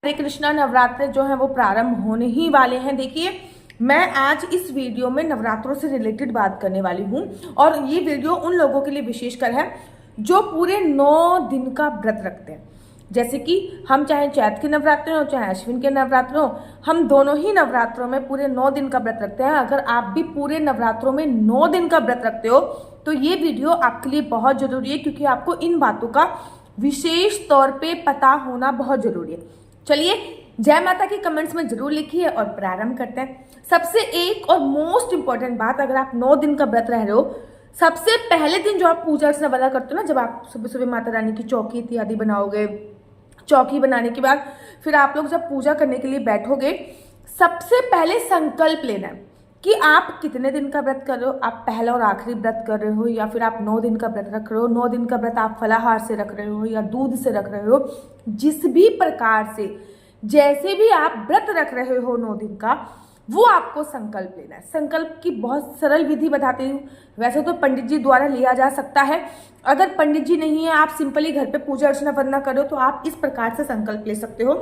हरे कृष्णा, नवरात्र जो है वो प्रारंभ होने ही वाले हैं। देखिए, मैं आज इस वीडियो में नवरात्रों से रिलेटेड बात करने वाली हूँ और ये वीडियो उन लोगों के लिए विशेषकर है जो पूरे 9 दिन का व्रत रखते हैं। जैसे कि हम चाहे चैत के नवरात्र हो चाहे अश्विन के नवरात्र हो, हम दोनों ही नवरात्रों में पूरे 9 दिन का व्रत रखते हैं। अगर आप भी पूरे नवरात्रों में 9 दिन का व्रत रखते हो तो ये वीडियो आपके लिए बहुत जरूरी है, क्योंकि आपको इन बातों का विशेष तौर पे पता होना बहुत जरूरी है। चलिए, जय माता की कमेंट्स में जरूर लिखिए और प्रारंभ करते हैं। सबसे एक और मोस्ट इंपॉर्टेंट बात, अगर आप 9 दिन का व्रत रह रहे हो, सबसे पहले दिन जो आप पूजा अर्चना वाला करते हो ना, जब आप सुबह सुबह माता रानी की चौकी इत्यादि बनाओगे, चौकी बनाने के बाद फिर आप लोग जब पूजा करने के लिए बैठोगे, सबसे पहले संकल्प लेना है कि आप कितने दिन का व्रत कर रहे हो। आप पहला और आखिरी व्रत कर रहे हो या फिर आप 9 दिन का व्रत रख रहे हो। 9 दिन का व्रत आप फलाहार से रख रहे हो या दूध से रख रहे हो। जिस भी प्रकार से, जैसे भी आप व्रत रख रहे हो 9 दिन का, वो आपको संकल्प लेना है। संकल्प की बहुत सरल विधि बताती हूँ। वैसे तो पंडित जी द्वारा लिया जा सकता है, अगर पंडित जी नहीं है, आप सिंपली घर पे पूजा अर्चना वंदना करो, तो आप इस प्रकार से संकल्प ले सकते हो।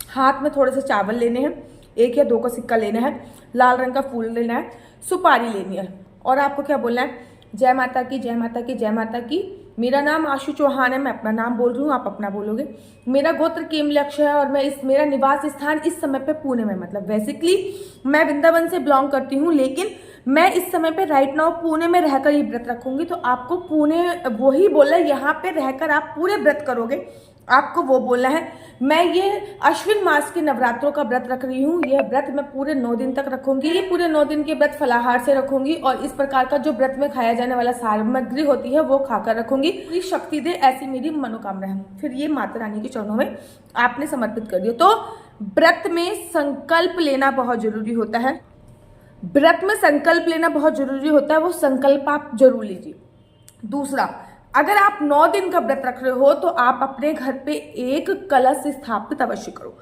हाथ में थोड़े से चावल लेने हैं, 1 या 2 का सिक्का लेना है, लाल रंग का फूल लेना है, सुपारी लेनी है और आपको क्या बोलना है, जय माता की, जय माता की, जय माता की। मेरा नाम आशु चौहान है, मैं अपना नाम बोल रही हूँ, आप अपना बोलोगे। मेरा गोत्र केमलक्ष है और मेरा निवास स्थान इस समय पे पुणे में, मतलब बेसिकली मैं वृंदावन से बिलोंग करती हूँ, लेकिन मैं इस समय पे राइट नाउ पुणे में रहकर ये व्रत रखूंगी। तो आपको पुणे वही बोला है, यहाँ पे रहकर आप पूरे व्रत करोगे, आपको वो बोलना है। मैं ये अश्विन मास के नवरात्रों का व्रत रख रही हूँ। यह व्रत मैं पूरे 9 दिन तक रखूंगी। ये पूरे 9 दिन के व्रत फलाहार से रखूंगी और इस प्रकार का जो व्रत में खाया जाने वाला सामग्री होती है वो खाकर रखूंगी। पूरी शक्ति दे, ऐसी मेरी मनोकामना है। फिर ये माता रानी के चरणों में आपने समर्पित कर दिया। तो व्रत में संकल्प लेना बहुत जरूरी होता है। व्रत में संकल्प लेना बहुत जरूरी होता है, वो संकल्प आप जरूर लीजिए। दूसरा, अगर आप 9 दिन का व्रत रख रहे हो तो आप अपने घर पे एक कलश स्थापित अवश्य करो।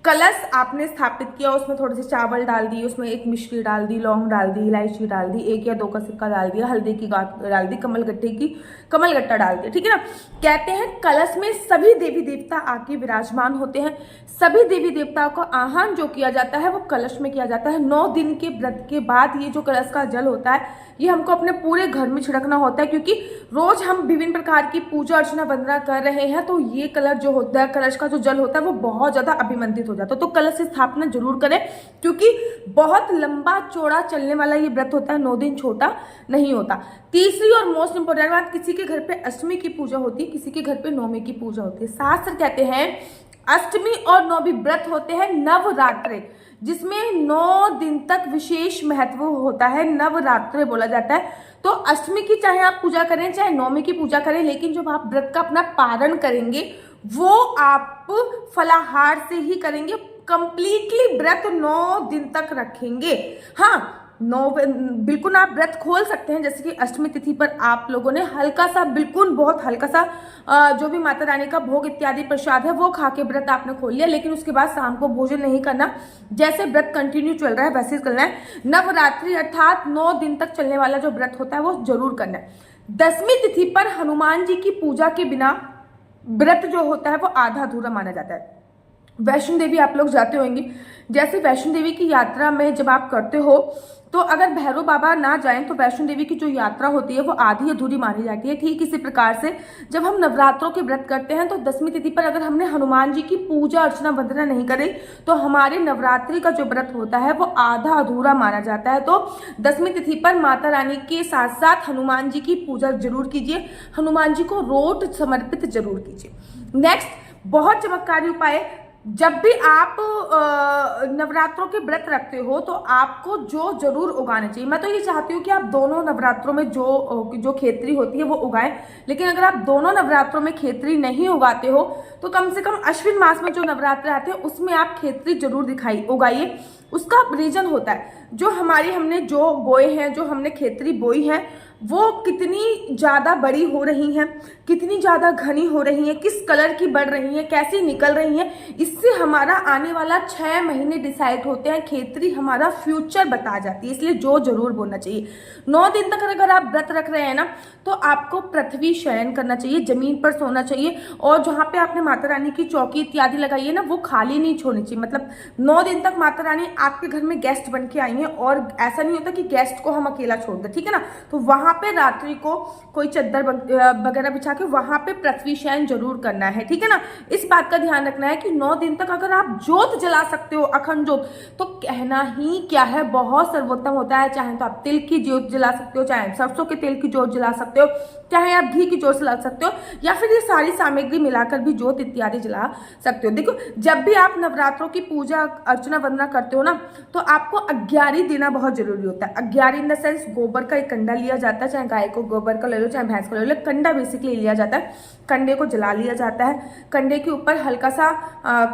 कलश आपने स्थापित किया, उसमें थोड़े से चावल डाल दिए, उसमें एक मिश्री डाल दी, लौंग डाल दी, इलायची डाल दी, 1 या 2 का सिक्का डाल दिया, हल्दी की गांठ डाल दी, कमलगट्टा डाल दिया, ठीक है ना। कहते हैं कलश में सभी देवी देवता आके विराजमान होते हैं। सभी देवी देवताओं का आह्वान जो किया जाता है वो कलश में किया जाता है। 9 दिन के व्रत के बाद ये जो कलश का जल होता है, ये हमको अपने पूरे घर में छिड़कना होता है, क्योंकि रोज हम विभिन्न प्रकार की पूजा अर्चना वंदना कर रहे हैं, तो ये कलश जो होता है, कलश का जो जल होता है, वो बहुत ज्यादा अभिमंत्रित हो जाता है। तो कलश की स्थापना जरूर करें, क्योंकि बहुत लंबा चौड़ा चलने वाला ये व्रत होता है, 9 दिन छोटा नहीं होता। तीसरी और मोस्ट इंपोर्टेंट बात, किसी के घर पे अष्टमी की पूजा होती है, किसी के घर पे नवमी की पूजा होती है। शास्त्र कहते हैं अष्टमी और नवमी व्रत होते हैं नवरात्रे, जिसमें 9 दिन तक विशेष महत्व होता है, नवरात्रे बोला जाता है। तो अष्टमी की चाहे आप पूजा करें चाहे नवमी की पूजा करें, लेकिन जब आप व्रत का अपना पारण करेंगे वो आप फलाहार से ही करेंगे। कंप्लीटली व्रत 9 दिन तक रखेंगे। हाँ, बिल्कुल आप व्रत खोल सकते हैं, जैसे कि अष्टमी तिथि पर आप लोगों ने हल्का सा, बिल्कुल बहुत हल्का सा जो भी माता रानी का भोग इत्यादि प्रसाद है वो खा के व्रत आपने खोल लिया, लेकिन उसके बाद शाम को भोजन नहीं करना। जैसे व्रत कंटिन्यू चल रहा है वैसे करना है। नवरात्रि अर्थात 9 दिन तक चलने वाला जो व्रत होता है वो जरूर करना है। 10वीं तिथि पर हनुमान जी की पूजा के बिना व्रत जो होता है वो आधा अधूरा माना जाता है। वैष्णो देवी आप लोग जाते होंगे, जैसे वैष्णो देवी की यात्रा में जब आप करते हो, तो अगर भैरव बाबा ना जाएं तो वैष्णो देवी की जो यात्रा होती है वो आधी अधूरी मानी जाती है। ठीक इसी प्रकार से जब हम नवरात्रों के व्रत करते हैं तो 10वीं तिथि पर अगर हमने हनुमान जी की पूजा अर्चना वंदना नहीं करी तो हमारे नवरात्रि का जो व्रत होता है वो आधा अधूरा माना जाता है। तो 10वीं तिथि पर माता रानी के साथ साथ हनुमान जी की पूजा जरूर कीजिए, हनुमान जी को रोट समर्पित जरूर कीजिए। नेक्स्ट, बहुत चमत्कारी उपाय, जब भी आप नवरात्रों के व्रत रखते हो तो आपको जो जरूर उगाना चाहिए। मैं तो ये चाहती हूँ कि आप दोनों नवरात्रों में जो खेतरी होती है वो उगाएं, लेकिन अगर आप दोनों नवरात्रों में खेतरी नहीं उगाते हो तो कम से कम अश्विन मास में जो नवरात्र आते हैं उसमें आप खेतरी जरूर उगाइए। उसका रीजन होता है, जो हमने जो बोए हैं, जो हमने खेतरी बोई है, वो कितनी ज़्यादा बड़ी हो रही हैं, कितनी ज़्यादा घनी हो रही हैं, किस कलर की बढ़ रही हैं, कैसी निकल रही हैं, इससे हमारा आने वाला 6 महीने डिसाइड होते हैं। खेतरी हमारा फ्यूचर बता जाती है, इसलिए जो जरूर बोलना चाहिए। 9 दिन तक अगर आप व्रत रख रहे हैं ना, तो आपको पृथ्वी शयन करना चाहिए, जमीन पर सोना चाहिए, और जहाँ पे आपने माता रानी की चौकी इत्यादि लगाई है ना, वो खाली नहीं छोड़नी चाहिए। मतलब 9 दिन तक माता रानी आपके घर में गेस्ट बन के आई हैं, और ऐसा नहीं होता कि गेस्ट को हम अकेला छोड़ दें, ठीक है ना। तो वहां पे रात्रि को कोई चद्दर वगैरह बिछा के वहां पे पृथ्वी शयन जरूर करना है, ठीक है ना। इस बात का ध्यान रखना है कि 9 दिन तक अगर आप जोत जला सकते हो, अखंड जोत, तो कहना ही क्या है, बहुत सर्वोत्तम होता है। चाहे तो आप तिल की जोत जला सकते हो, चाहे सरसों के तेल की जोत जला सकते हो, चाहे आप घी की जोत जला सकते हो, या फिर ये सारी सामग्री मिलाकर भी जोत इत्यादि जला सकते हो। देखो, जब भी आप नवरात्रों की पूजा अर्चना वंदना करते हो ना, तो आपको अग्यारी देना बहुत जरूरी होता है। अग्यारी इन द सेंस गोबर का एक कंडा लिया जाता है, चाहे गाय को गोबर का ले लो, चाहे भैंस का ले लो, कंडा बेसिकली लिया जाता है। कंडे को जला लिया जाता है, कंडे के ऊपर हल्का सा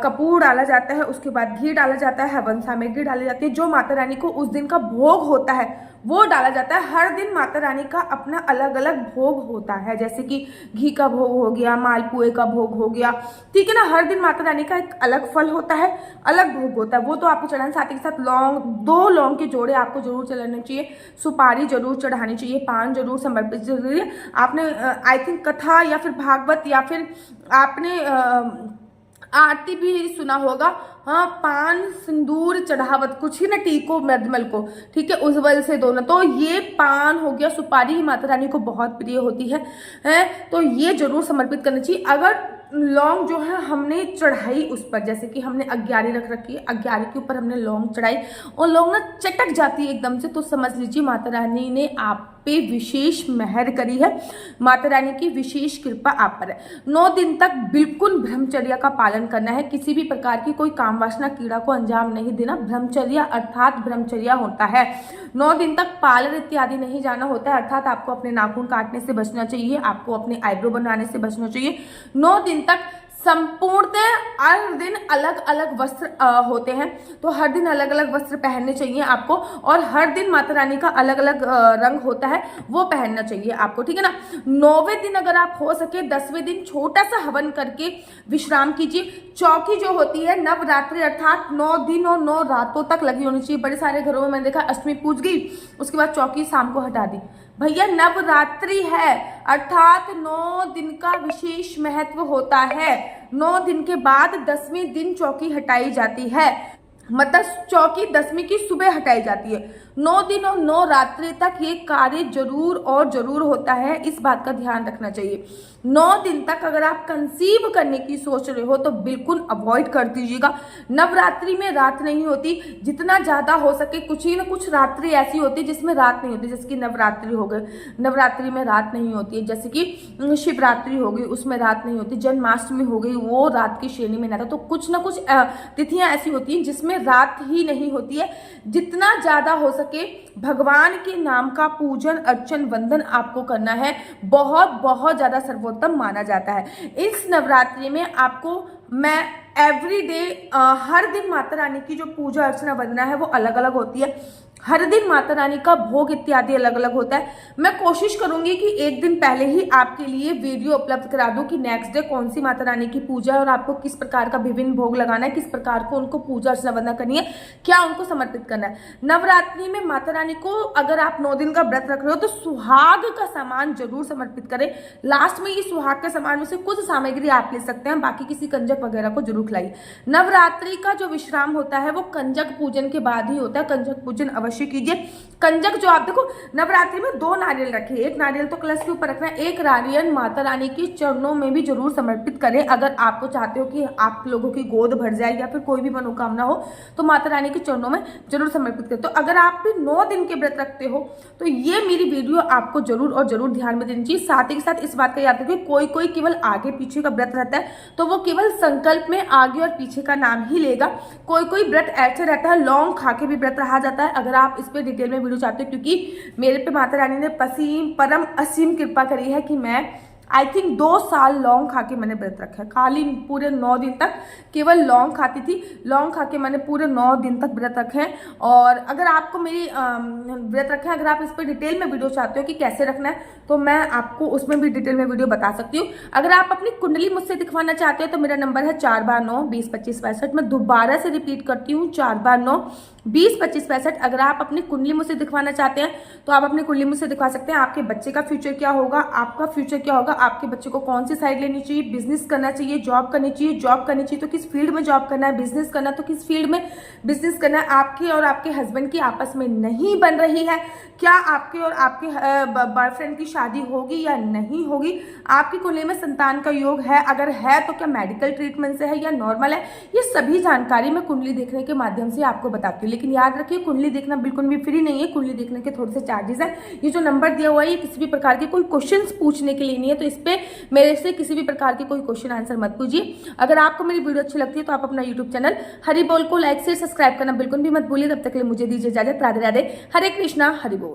कपूर डाला जाता है, उसके बाद घी डाला जाता है, हवन सामग्री डाली जाती है, जो माता रानी को उस दिन का भोग होता है वो डाला जाता है। हर दिन माता रानी का अपना अलग अलग भोग होता है, जैसे कि घी का भोग हो गया, मालपुए का भोग हो गया, ठीक है ना। हर दिन माता रानी का एक अलग फल होता है, अलग भोग होता है, वो तो आपको चढ़ाना। साथ ही साथ लौंग, 2 लौंग के जोड़े आपको जरूर चढ़ाने चाहिए, सुपारी जरूर चढ़ानी चाहिए, पान जरूर समर्पित जरूरी है। आपने आई थिंक कथा या फिर भागवत या फिर आपने आरती भी सुना होगा, हाँ, पान सिंदूर चढ़ावत कुछ ही ना, टीको मृदमल को, ठीक है, उज्जवल से दोनों। तो ये पान हो गया, सुपारी ही माता रानी को बहुत प्रिय होती है, तो ये जरूर समर्पित करना चाहिए। अगर लौंग जो है हमने चढ़ाई उस पर, जैसे कि हमने अग्यारी रख रखी है, अग्यारी के ऊपर हमने लौंग चढ़ाई और लौंग ना चटक जाती है एकदम से, तो समझ लीजिए माता रानी ने आप पे विशेष मेहर करी है, माता रानी की विशेष कृपा आप पर है। 9 दिन तक बिल्कुल ब्रह्मचर्य का पालन करना है, किसी भी प्रकार की कोई काम वासना कीड़ा को अंजाम नहीं देना। ब्रह्मचर्य अर्थात ब्रह्मचर्य होता है 9 दिन तक पार्लर इत्यादि नहीं जाना होता है, अर्थात आपको अपने नाखून काटने से बचना चाहिए, आपको अपने आईब्रो बनाने से बचना चाहिए। 9 दिन तक संपूर्णतः हर दिन अलग अलग वस्त्र होते हैं, तो हर दिन अलग अलग वस्त्र पहनने चाहिए आपको, और हर दिन माता रानी का अलग अलग रंग होता है, वो पहनना चाहिए आपको, ठीक है ना। 9वें दिन अगर आप हो सके 10वें दिन छोटा सा हवन करके विश्राम कीजिए। चौकी जो होती है नवरात्रि अर्थात 9 दिन और 9 रातों तक लगी होनी चाहिए। बड़े सारे घरों में मैंने देखा अष्टमी पूज गई, उसके बाद चौकी शाम को हटा दी। भैया नवरात्रि है, अर्थात 9 दिन का विशेष महत्व होता है। 9 दिन के बाद 10वें दिन चौकी हटाई जाती है, मतलब चौकी 10वीं की सुबह हटाई जाती है। 9 दिन और 9 रात्रि तक ये कार्य जरूर और जरूर होता है, इस बात का ध्यान रखना चाहिए। 9 दिन तक अगर आप कंसीव करने की सोच रहे हो तो बिल्कुल अवॉइड कर दीजिएगा। नवरात्रि में रात नहीं होती, जितना ज्यादा हो सके कुछ ही ना कुछ रात्रि ऐसी होती है जिसमें रात नहीं होती, जैसे कि नवरात्रि हो गए, नवरात्रि में रात नहीं होती है, जैसे कि शिवरात्रि हो गई उसमें रात नहीं होती, जन्माष्टमी हो गई वो रात की श्रेणी में नहीं आता। तो कुछ ना कुछ तिथियां ऐसी होती हैं जिसमें रात ही नहीं होती है। जितना ज्यादा हो सके भगवान के नाम का पूजन अर्चन वंदन आपको करना है, बहुत बहुत ज्यादा सर्वोत्तम माना जाता है। इस नवरात्रि में आपको मैं एवरीडे हर दिन माता रानी की जो पूजा अर्चना वंदना है वो अलग अलग होती है, हर दिन माता रानी का भोग इत्यादि अलग अलग होता है। मैं कोशिश करूंगी कि एक दिन पहले ही आपके लिए वीडियो उपलब्ध करा दूं कि नेक्स्ट डे कौन सी माता रानी की पूजा है और आपको किस प्रकार का विभिन्न भोग लगाना है, किस प्रकार को उनको पूजा अर्चना वंदना करनी है, क्या उनको समर्पित करना है। नवरात्रि में माता रानी को अगर आप 9 दिन का व्रत रख रहे हो तो सुहाग का सामान जरूर समर्पित करें। लास्ट में ये सुहाग के सामान में से कुछ सामग्री आप ले सकते हैं, बाकी किसी कंजक वगैरह को जरूर खिलाइए। नवरात्रि का जो विश्राम होता है वो कंजक पूजन के बाद ही होता है, कंजक पूजन अवश्य कीजिए। कंजक जो आप देखो नवरात्रि में 2 नारियल रखे, एक नारियल तो कलश के ऊपर रखना है, एक नारियल माता रानी के चरणों में भी जरूर समर्पित करें। अगर आपको चाहते हो कि आप लोगों की गोद भर जाए या फिर कोई भी मनोकामना हो तो माता रानी के चरणों में जरूर समर्पित करें। तो अगर आप भी 9 दिन के व्रत रखते हो तो ये मेरी वीडियो आपको जरूर और जरूर ध्यान में देनी चाहिए। साथ ही साथ इस बात का याद रखिए, कोई केवल आगे पीछे का व्रत रहता है तो वो केवल संकल्प में आगे और पीछे का नाम ही लेगा। कोई व्रत ऐसे रहता है लौंग खा के भी व्रत रहा जाता है। अगर आप इस पे डिटेल में वीडियो चाहते हो, क्योंकि मेरे पे माता रानी ने परम असीम कृपा करी है कि मैं आई थिंक 2 साल लौंग खा के मैंने व्रत रखा है, खाली पूरे 9 दिन तक केवल लौंग खाती थी। लौंग खा के मैंने पूरे 9 दिन तक व्रत रखे हैं। और अगर आपको मेरी व्रत रखे हैं, अगर आप इस पर डिटेल में वीडियो चाहते हो कि कैसे रखना है, तो मैं आपको उसमें भी डिटेल में वीडियो बता सकती हूँ। अगर आप अपनी कुंडली मुझसे दिखवाना चाहते हो तो मेरा नंबर है 4/9-20-25-65। मैं दोबारा से रिपीट करती हूँ, 4/9-20-25-65। अगर आप अपनी कुंडली मुझसे दिखवाना चाहते हैं तो आप अपनी कुंडली मुझसे दिखवा सकते हैं। आपके बच्चे का फ्यूचर क्या होगा, आपका फ्यूचर क्या होगा, आपके बच्चे को कौन सी साइड लेनी चाहिए, बिजनेस करना चाहिए, जॉब करनी चाहिए, जॉब करनी चाहिए तो किस फील्ड में जॉब करना है, बिजनेस करना है तो किस फील्ड में बिजनेस करना है, आपके और आपके हस्बैंड की आपस में नहीं बन रही है, क्या आपके और आपके बॉयफ्रेंड की शादी होगी या नहीं होगी, आपकी कुंडली में संतान का योग है, अगर है तो क्या मेडिकल ट्रीटमेंट से है या नॉर्मल है, ये सभी जानकारी मैं कुंडली देखने के माध्यम से आपको बताती हूँ। लेकिन याद रखिए, कुंडली देखना बिल्कुल भी फ्री नहीं है, कुंडली देखने के थोड़े से चार्जेस हैं। ये जो नंबर दिया हुआ है, ये किसी भी प्रकार के कोई क्वेश्चंस पूछने के लिए नहीं है, तो इस पे मेरे से किसी भी प्रकार के कोई क्वेश्चन आंसर मत पूछिए। अगर आपको मेरी वीडियो अच्छी लगती है तो आप अपना यूट्यूब चैनल हरि बोल को लाइक से सब्सक्राइब करना बिल्कुल भी मत भूलिए। तब तक के लिए मुझे दीजिए इजाजत। राधे राधे, हरे कृष्णा, हरि बोल।